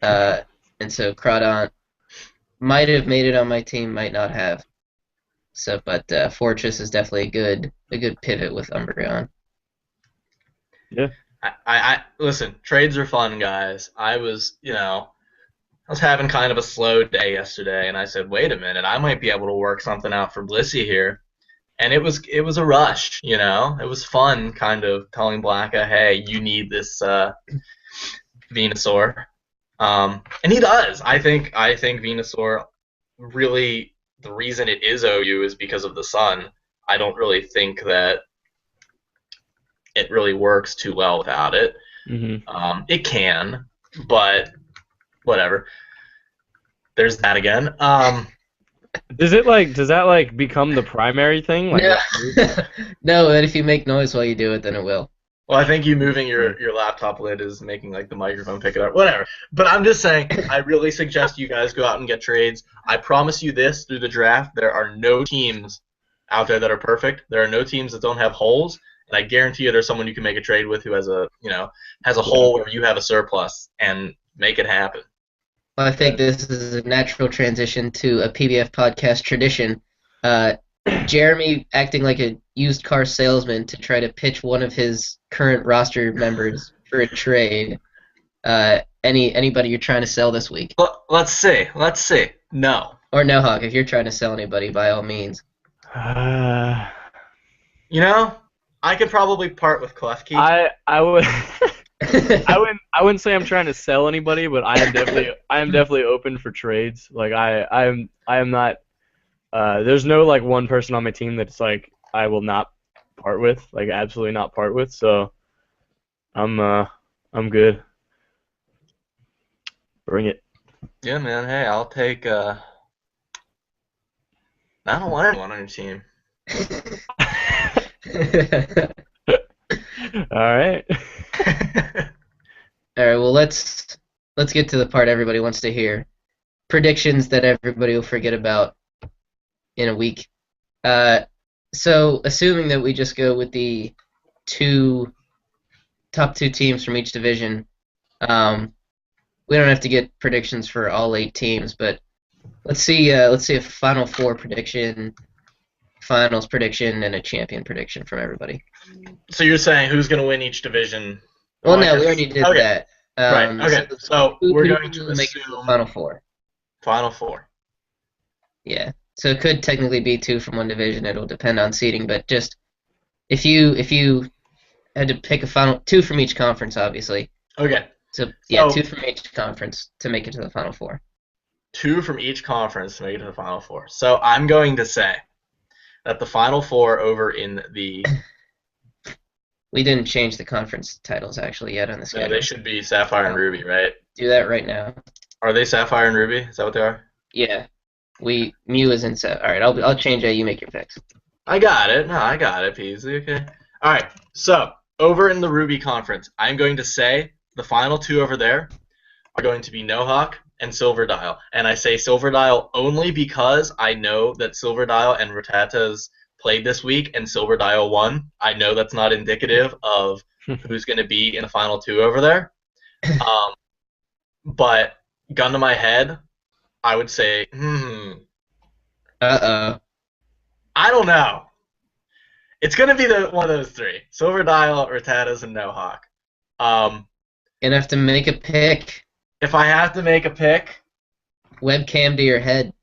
Speaker 1: And so Crawdon might have made it on my team, might not have. So, but Fortress is definitely a good pivot with Umbreon.
Speaker 3: Yeah.
Speaker 2: I listen. Trades are fun, guys. I was having kind of a slow day yesterday, and I said, wait a minute, I might be able to work something out for Blissey here. And it was a rush, It was fun, kind of telling Blacka, hey, you need this Venusaur. And he does. I think Venusaur really, the reason it is OU is because of the sun. I don't really think that it really works too well without it.
Speaker 3: Mm-hmm.
Speaker 2: It can, but whatever. There's that again.
Speaker 3: Does that become the primary thing? Like,
Speaker 1: no, no. That if you make noise while you do it, then it will.
Speaker 2: Well, I think you moving your laptop lid is making like the microphone pick it up. Whatever. But I'm just saying, I really suggest you guys go out and get trades. I promise you this through the draft: there are no teams out there that are perfect. There are no teams that don't have holes. And I guarantee you, there's someone you can make a trade with who has a hole where you have a surplus, and make it happen.
Speaker 1: Well, I think this is a natural transition to a PBF podcast tradition. Jeremy acting like a used car salesman to try to pitch one of his current roster members for a trade. Anybody you're trying to sell this week?
Speaker 2: Well, let's see. No.
Speaker 1: Or no, Hawk, if you're trying to sell anybody, by all means.
Speaker 2: I could probably part with Klefki.
Speaker 3: I would. I wouldn't say I'm trying to sell anybody, but I am definitely open for trades. Like I am not. There's no like one person on my team that's like I will not part with, like absolutely not part with. So I'm good. Bring it.
Speaker 2: Yeah, man. Hey, I'll take. I don't want anyone on your team.
Speaker 3: All right.
Speaker 1: All right, well let's get to the part everybody wants to hear. Predictions that everybody will forget about in a week. Uh, so assuming that we just go with the two top two teams from each division, um, we don't have to get predictions for all eight teams, but let's see a Final Four prediction, finals prediction, and a champion prediction from everybody.
Speaker 2: So you're saying who's going to win each division?
Speaker 1: Well,
Speaker 2: Well, I
Speaker 1: no, we
Speaker 2: guess.
Speaker 1: already did
Speaker 2: Okay.
Speaker 1: that.
Speaker 2: Right.
Speaker 1: So
Speaker 2: Okay. So we're
Speaker 1: who
Speaker 2: going to
Speaker 1: will make it to the
Speaker 2: assume
Speaker 1: Final Four?
Speaker 2: Final Four.
Speaker 1: Yeah. So it could technically be two from one division. It'll depend on seeding, but just if you had to pick a final two from each conference, obviously.
Speaker 2: Okay.
Speaker 1: So yeah,
Speaker 2: So
Speaker 1: two from each conference to make it to the Final Four.
Speaker 2: two from each conference to make it to the Final Four. So I'm going to say that the Final Four over in the
Speaker 1: We didn't change the conference titles actually yet on the
Speaker 2: no, they
Speaker 1: schedule.
Speaker 2: should be Sapphire and Ruby, right?
Speaker 1: Do that right now.
Speaker 2: Are they Sapphire and Ruby? Is that what they are?
Speaker 1: Yeah. Mew is in set. All right, I'll change that. You make your picks.
Speaker 2: I got it. No, I got it, Peasy. Okay. All right. So over in the Ruby conference, I'm going to say the final two over there are going to be Nohawk and Silver Dial. And I say Silver Dial only because I know that Silver Dial and Rattatas played this week and Silver Dial won. I know that's not indicative of who's going to be in the final two over there. But gun to my head, I would say,
Speaker 1: Uh-oh.
Speaker 2: I don't know. It's going to be one of those three. Silver Dial, Rattatas, and Nohawk.
Speaker 1: Gonna have to make a pick.
Speaker 2: If I have to make a pick,
Speaker 1: Webcam to your head.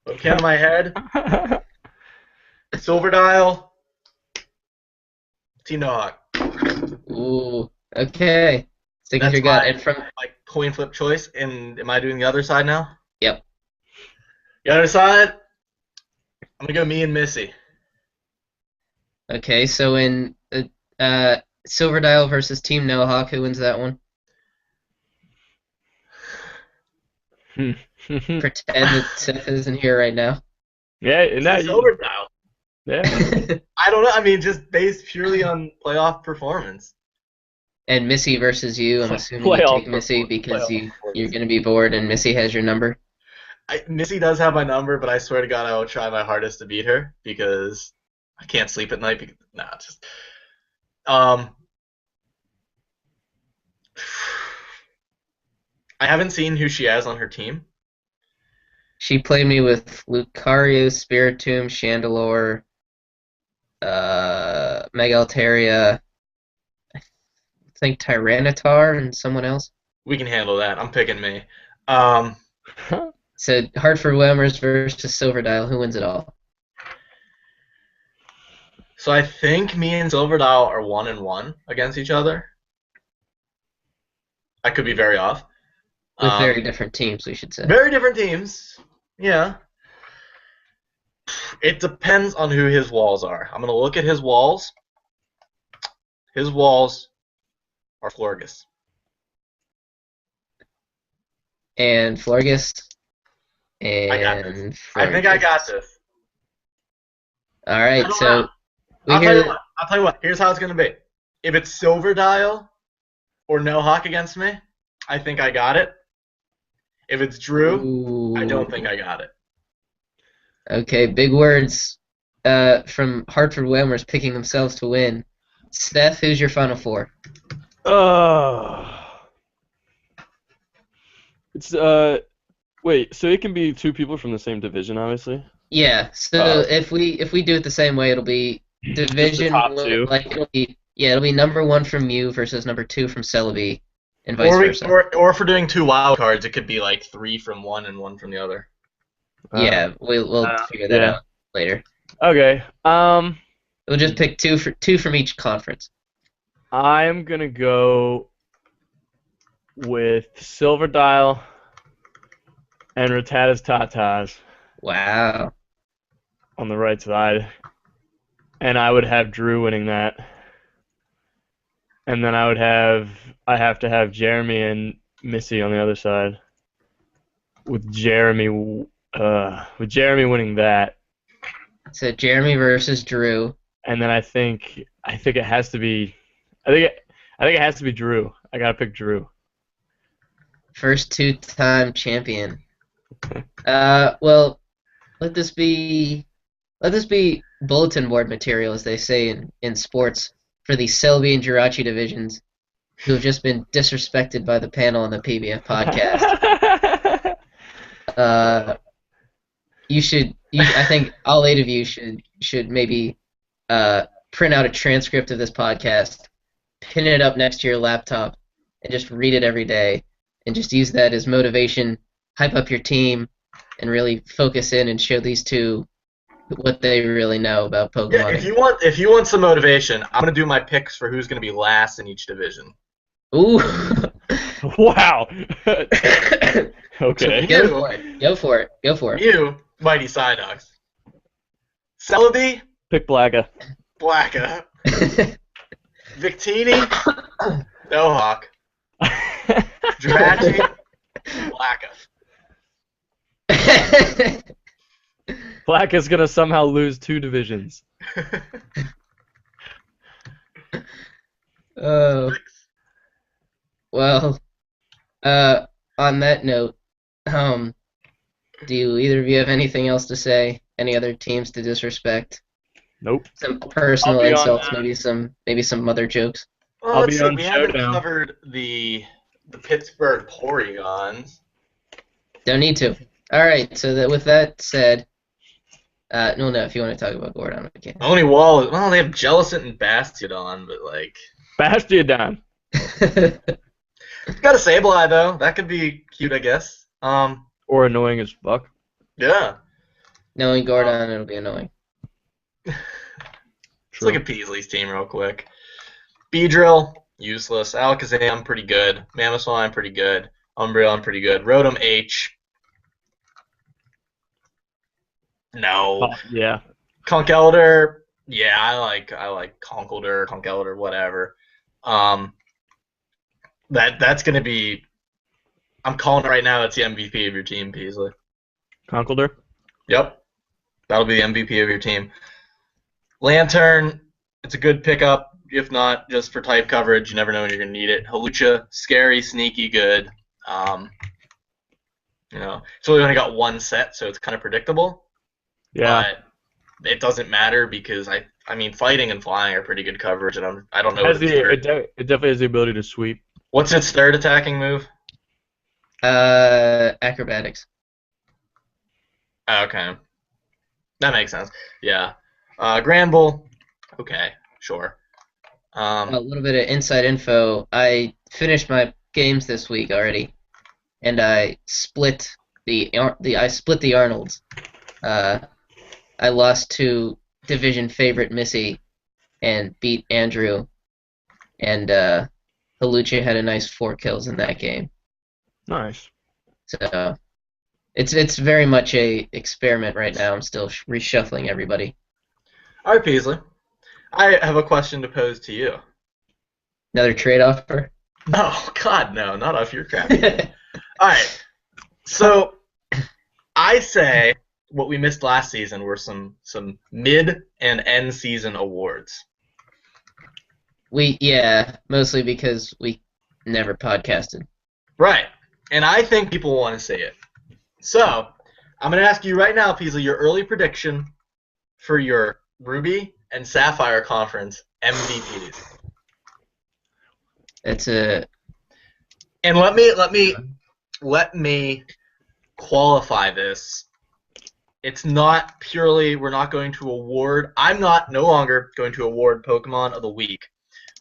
Speaker 2: webcam to my head, Silver Dial, Team Nohawk.
Speaker 1: Ooh. Okay. Stick with
Speaker 2: That's
Speaker 1: your gut.
Speaker 2: my
Speaker 1: And from
Speaker 2: coin flip choice. And am I doing the other side now?
Speaker 1: Yep.
Speaker 2: The other side, I'm gonna go me and Missy.
Speaker 1: Okay, so in Silver Dial versus Team Nohawk, who wins that one? Pretend that Seth isn't here right now.
Speaker 3: Yeah, and that
Speaker 2: Silver Dial.
Speaker 3: yeah.
Speaker 2: I don't know. I mean, just based purely on playoff performance.
Speaker 1: And Missy versus you, I'm assuming you
Speaker 3: Playoff
Speaker 1: take Missy because
Speaker 3: playoff
Speaker 1: you're going to be bored and Missy has your number.
Speaker 2: Missy does have my number, but I swear to God, I will try my hardest to beat her because I can't sleep at night. Because, just I haven't seen who she has on her team.
Speaker 1: She played me with Lucario, Spiritomb, Chandelure, Mega Altaria, I think Tyranitar, and someone else.
Speaker 2: We can handle that. I'm picking me.
Speaker 1: So Hartford Whalers versus Silver Dial, who wins it all?
Speaker 2: So I think me and Silver Dial are 1-1 against each other. I could be very off.
Speaker 1: With very different teams, we should say.
Speaker 2: Very different teams. Yeah. It depends on who his walls are. I'm going to look at his walls. His walls are Florgus.
Speaker 1: And Florgus.
Speaker 2: I got this.
Speaker 1: And
Speaker 2: I think I got
Speaker 1: Florgus.
Speaker 2: this.
Speaker 1: All right, so
Speaker 2: I'll tell you what. Here's how it's going to be. If it's Silver Dial or Nohawk against me, I think I got it. If it's Drew,
Speaker 1: Ooh.
Speaker 2: I don't think I got it.
Speaker 1: Okay, big words from Hartford Whalers picking themselves to win. Seth, who's your Final Four?
Speaker 3: It's wait, so it can be two people from the same division, obviously.
Speaker 1: Yeah, so if we do it the same way, it'll be division
Speaker 3: top two.
Speaker 1: like it'll be number one from Mew versus number two from Celebi, and vice versa.
Speaker 2: Or if we're doing two wild cards, it could be like 3 from one and 1 from the other.
Speaker 1: Yeah, we'll figure that out later.
Speaker 3: Okay.
Speaker 1: We'll just pick two from each conference.
Speaker 3: I'm gonna go with Silver Dial and Rattatas Tatas
Speaker 1: Wow.
Speaker 3: on the right side, and I would have Drew winning that, and then I have to have Jeremy and Missy on the other side. with Jeremy winning that,
Speaker 1: So Jeremy versus Drew.
Speaker 3: and then I think it has to be I think it has to be Drew. I gotta pick Drew.
Speaker 1: First two-time champion. Well, let this be bulletin board material, as they say in sports, for the Selby and Jirachi divisions, who have just been disrespected by the panel on the PBF podcast. I think all 8 of you should maybe print out a transcript of this podcast, pin it up next to your laptop, and just read it every day, and just use that as motivation, hype up your team, and really focus in and show these two what they really know about Pokemon.
Speaker 2: Yeah, if you want some motivation, I'm gonna do my picks for who's gonna be last in each division.
Speaker 1: Ooh.
Speaker 3: Wow. Okay.
Speaker 1: Go for it.
Speaker 2: You, Mighty Psyducks. Celebi,
Speaker 3: Pick Blacka.
Speaker 2: Blacka. Victini, Nohawk. Jirachi, Blacka.
Speaker 3: Blacka's gonna somehow lose 2 divisions.
Speaker 1: Well, on that note, do either of you have anything else to say? Any other teams to disrespect?
Speaker 3: Nope.
Speaker 1: Some personal insults, maybe some mother jokes.
Speaker 2: Well,
Speaker 3: I'll be on
Speaker 2: we haven't
Speaker 3: Showdown.
Speaker 2: covered the Pittsburgh Porygons.
Speaker 1: Don't need to. All right. So with that said, no. If you want to talk about Gordon, we can.
Speaker 2: Only wall. Well, they have Jellicent and Bastiodon, but like.
Speaker 3: Bastiodon.
Speaker 2: It's got a Sableye though. That could be cute, I guess.
Speaker 3: Or annoying as fuck.
Speaker 2: Yeah.
Speaker 1: Knowing Gordon, it'll be annoying.
Speaker 2: Let's look at Peasley's team real quick. Beedrill, useless. Alakazam, pretty good. Mamoswine, pretty good. Umbreon, pretty good. Rotom H. No.
Speaker 3: Yeah.
Speaker 2: Conkeldurr, yeah, I like Conkeldurr, whatever. That's gonna be. I'm calling it right now. It's the MVP of your team, Peasley.
Speaker 3: Conkeldurr?
Speaker 2: Yep, that'll be the MVP of your team. Lantern, it's a good pickup, if not just for type coverage. You never know when you're gonna need it. Halucha, scary, sneaky, good. It's really only got 1 set, so it's kind of predictable.
Speaker 3: Yeah.
Speaker 2: But it doesn't matter because I mean, fighting and flying are pretty good coverage, and I don't know.
Speaker 3: It definitely has the ability to sweep.
Speaker 2: What's its third attacking move?
Speaker 1: Acrobatics.
Speaker 2: Okay, that makes sense. Yeah. Granbull. Okay, sure.
Speaker 1: A little bit of inside info. I finished my games this week already, and I split the Arnolds. I lost to division favorite Missy and beat Andrew, and Halucha had a nice 4 kills in that game.
Speaker 3: Nice.
Speaker 1: So it's very much a experiment right now. I'm still reshuffling everybody.
Speaker 2: All right, Peasley. I have a question to pose to you.
Speaker 1: Another trade offer?
Speaker 2: No, God, no, not off your crap. All right. So I say what we missed last season were some mid and end season awards.
Speaker 1: Mostly because we never podcasted.
Speaker 2: Right. And I think people want to see it. So I'm going to ask you right now, Peasley, your early prediction for your Ruby and Sapphire Conference MVPs. And let me qualify this. It's not purely we're not going to award. I'm no longer going to award Pokemon of the week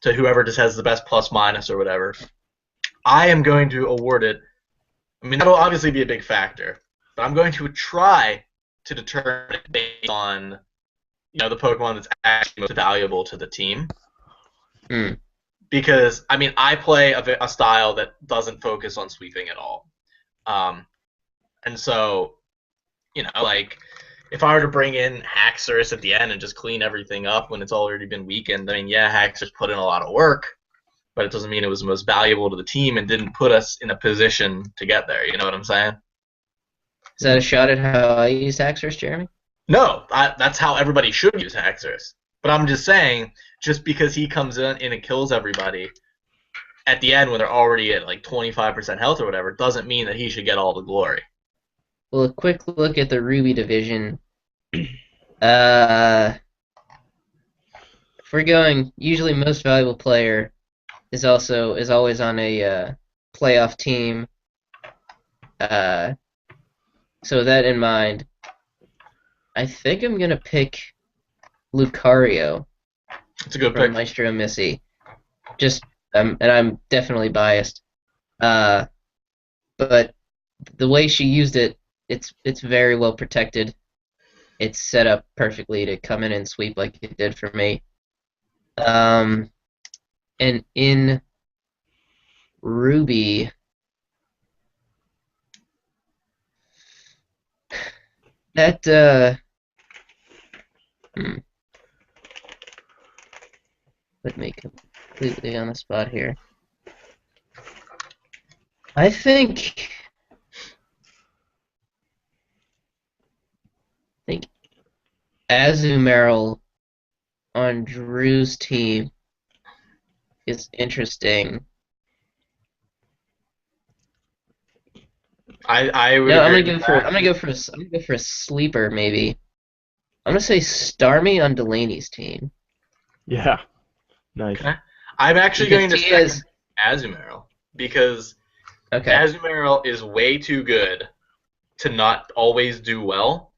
Speaker 2: to whoever just has the best plus minus or whatever. I am going to award it. I mean, that'll obviously be a big factor, but I'm going to try to determine it based on the Pokemon that's actually most valuable to the team. Because I mean, I play a style that doesn't focus on sweeping at all, and so like if I were to bring in Haxorus at the end and just clean everything up when it's already been weakened, I mean, yeah, Haxorus put in a lot of work, but it doesn't mean it was the most valuable to the team and didn't put us in a position to get there. You know what I'm saying?
Speaker 1: Is that a shot at how I use Haxorus, Jeremy?
Speaker 2: No, that's how everybody should use Haxorus. But I'm just saying, just because he comes in and kills everybody at the end when they're already at like 25% health or whatever, doesn't mean that he should get all the glory.
Speaker 1: Well, a quick look at the Ruby division. If we're going, usually most valuable player is always on a playoff team. So with that in mind, I think I'm gonna pick Lucario
Speaker 2: It's a good
Speaker 1: from
Speaker 2: pick.
Speaker 1: Maestro Missy. Just and I'm definitely biased. But the way she used it, it's very well protected. It's set up perfectly to come in and sweep like it did for me. And in Ruby, that put me completely on the spot here. I think Azumarill on Drew's team is interesting.
Speaker 2: I would
Speaker 1: No, I'm
Speaker 2: agree
Speaker 1: gonna
Speaker 2: with
Speaker 1: go for
Speaker 2: that.
Speaker 1: I'm gonna go for a sleeper maybe. I'm gonna say Starmie on Delaney's team.
Speaker 3: Yeah. Nice.
Speaker 2: Okay. I'm actually
Speaker 1: Because
Speaker 2: going to
Speaker 1: he
Speaker 2: second
Speaker 1: is
Speaker 2: Azumarill because
Speaker 1: okay.
Speaker 2: Azumarill is way too good to not always do well,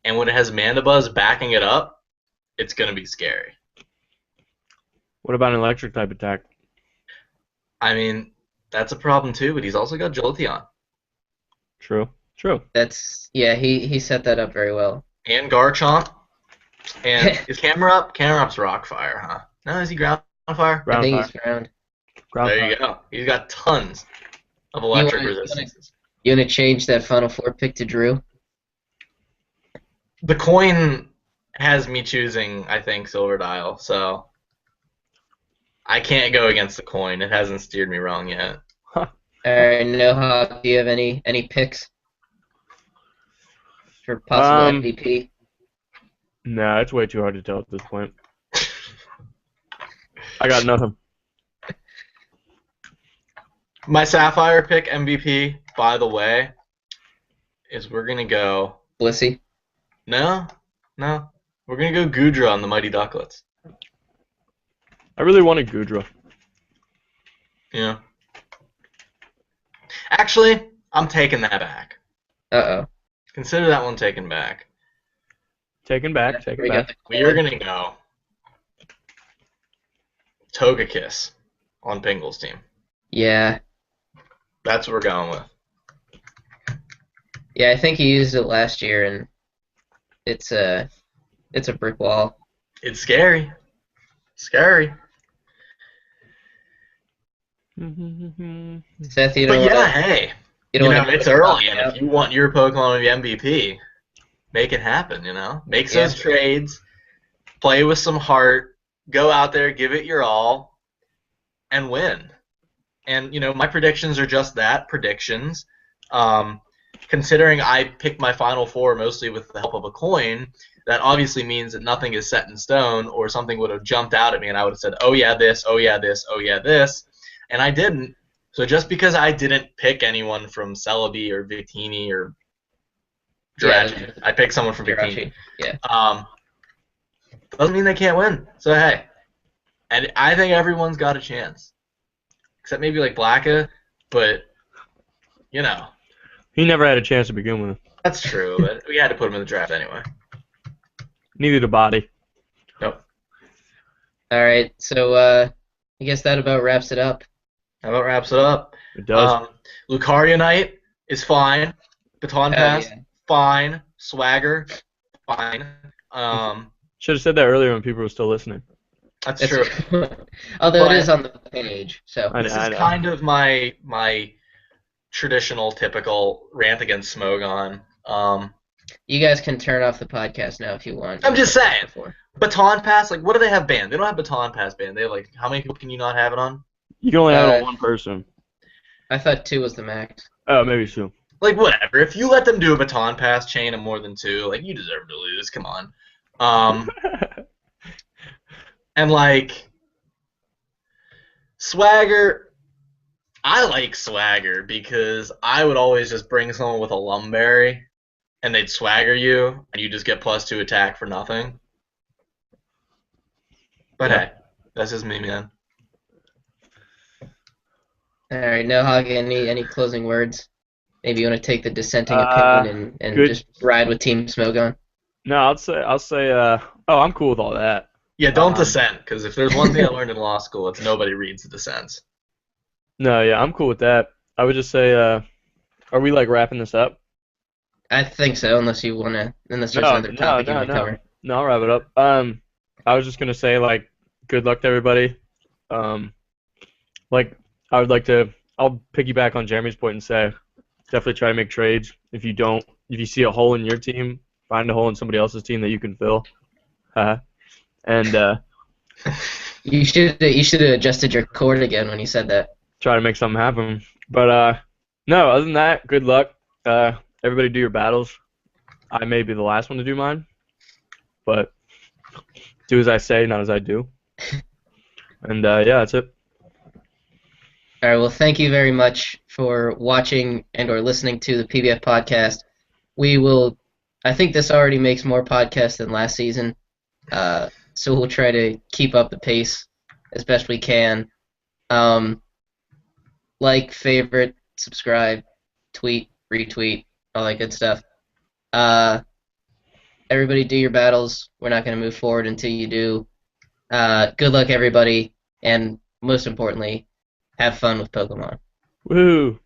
Speaker 2: and when it has Mandibuzz backing it up, it's going to be scary.
Speaker 3: What about an electric type attack?
Speaker 2: I mean, that's a problem too, but he's also got Jolteon
Speaker 3: True.
Speaker 1: He set that up very well.
Speaker 2: and Garchomp. And is Camerupt? Camerupt's Rock Fire, huh? No, is he Ground Fire?
Speaker 1: I think
Speaker 3: Ground
Speaker 1: he's around.
Speaker 2: There you go. He's got tons of electric resistances.
Speaker 1: You wanna change that Final Four pick to Drew?
Speaker 2: The coin has me choosing, I think, Silver Dial, so I can't go against the coin. It hasn't steered me wrong yet.
Speaker 1: No, Hawk, do you have any picks for possible MVP?
Speaker 3: Nah, it's way too hard to tell at this point. I got nothing.
Speaker 2: My Sapphire pick MVP, by the way, is we're going to go...
Speaker 1: Blissey?
Speaker 2: No. We're going to go Goodra on the Mighty Ducklets.
Speaker 3: I really wanted Goodra.
Speaker 2: Yeah. Actually, I'm taking that back.
Speaker 1: Uh-oh.
Speaker 2: Consider that one taken back.
Speaker 3: Taken back.
Speaker 2: We are going to go Togekiss on Pingle's team.
Speaker 1: Yeah.
Speaker 2: That's what we're going with.
Speaker 1: Yeah, I think he used it last year, and it's a brick wall.
Speaker 2: It's scary. Scary.
Speaker 1: Seth, you
Speaker 2: But
Speaker 1: don't
Speaker 2: yeah,
Speaker 1: wanna,
Speaker 2: hey.
Speaker 1: you don't wanna
Speaker 2: It's early, and if you want your Pokemon to be MVP, make it happen, Make those trades, play with some heart, go out there, give it your all, and win. And, my predictions are just that, predictions. Considering I picked my Final Four mostly with the help of a coin, that obviously means that nothing is set in stone, or something would have jumped out at me and I would have said, oh yeah, this, oh yeah, this, oh yeah, this. And I didn't. So just because I didn't pick anyone from Celebi or Victini or Jirachi, I picked someone from Victini.
Speaker 1: Yeah.
Speaker 2: Doesn't mean they can't win. So hey, and I think everyone's got a chance, except maybe like Blacka, but
Speaker 3: he never had a chance to begin with.
Speaker 2: That's true. But we had to put him in the draft anyway.
Speaker 3: Needed a body.
Speaker 2: Nope.
Speaker 1: All right, so I guess that about wraps it up.
Speaker 2: How about wraps it up?
Speaker 3: It does.
Speaker 2: Lucario Knight is fine. Baton Pass, fine. Swagger, fine.
Speaker 3: Should have said that earlier when people were still listening.
Speaker 2: That's true.
Speaker 1: Although it is on the page, so
Speaker 2: this is kind of my traditional, typical rant against Smogon.
Speaker 1: You guys can turn off the podcast now if you want.
Speaker 2: I'm just saying. Baton Pass, what do they have banned? They don't have Baton Pass banned. They have, how many people can you not have it on?
Speaker 3: You can only have it on one person.
Speaker 1: I thought 2 was the max.
Speaker 3: Oh, maybe 2.
Speaker 2: Like, whatever. If you let them do a baton pass chain of more than 2, like, you deserve to lose. Come on. And, like, Swagger, I like Swagger because I would always just bring someone with a Lumberry, and they'd Swagger you, and you just get +2 attack for nothing. But
Speaker 3: Yeah.
Speaker 2: hey, that's just me, man.
Speaker 1: All right, no Hog, any closing words? Maybe you want to take the dissenting opinion
Speaker 3: Uh,
Speaker 1: and
Speaker 3: good.
Speaker 1: just ride with Team Smogon.
Speaker 3: No, I'll say. Oh, I'm cool with all that.
Speaker 2: Yeah, don't
Speaker 3: Um,
Speaker 2: dissent, because if there's one thing I learned in law school, it's nobody reads the dissents.
Speaker 3: no, yeah, I'm cool with that. I would just say, are we like wrapping this up?
Speaker 1: I think so, unless there's
Speaker 3: No,
Speaker 1: another
Speaker 3: no,
Speaker 1: topic you
Speaker 3: no,
Speaker 1: want to
Speaker 3: no.
Speaker 1: cover.
Speaker 3: No, I'll wrap it up. I was just gonna say like, good luck to everybody. Um, like I would like to. I'll piggyback on Jeremy's point and say, definitely try to make trades. If you see a hole in your team, find a hole in somebody else's team that you can fill. And
Speaker 1: You should have adjusted your cord again when you said that.
Speaker 3: try to make something happen. But no, other than that, good luck. Everybody do your battles. I may be the last one to do mine, but do as I say, not as I do. And yeah, that's it.
Speaker 1: All right, well, thank you very much for watching and or listening to the PBF podcast. I think this already makes more podcasts than last season, so we'll try to keep up the pace as best we can. Like, favorite, subscribe, tweet, retweet, all that good stuff. Everybody do your battles. We're not going to move forward until you do. Good luck, everybody, and most importantly, have fun with Pokemon.
Speaker 3: Woo!